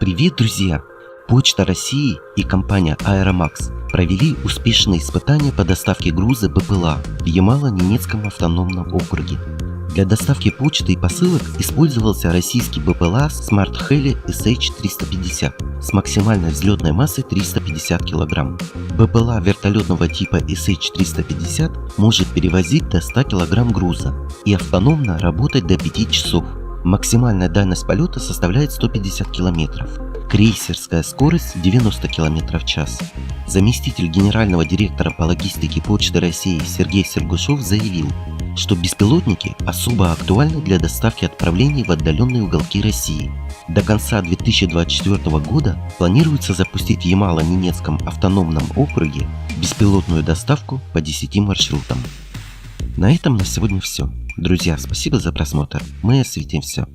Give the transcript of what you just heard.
Привет, друзья! Почта России и компания Аэромакс провели успешные испытания по доставке груза БПЛА в Ямало-Ненецком автономном округе. Для доставки почты и посылок использовался российский БПЛА Smart Heli SH-350 с максимальной взлетной массой 350 кг. БПЛА вертолетного типа SH-350 может перевозить до 100 кг груза и автономно работать до 5 часов. Максимальная дальность полета составляет 150 км. Крейсерская скорость 90 км в час. Заместитель генерального директора по логистике Почты России Сергей Сергушев заявил, что беспилотники особо актуальны для доставки отправлений в отдаленные уголки России. До конца 2024 года планируется запустить в Ямало-Ненецком автономном округе беспилотную доставку по 10 маршрутам. На этом на сегодня все. Друзья, спасибо за просмотр. Мы осветим все.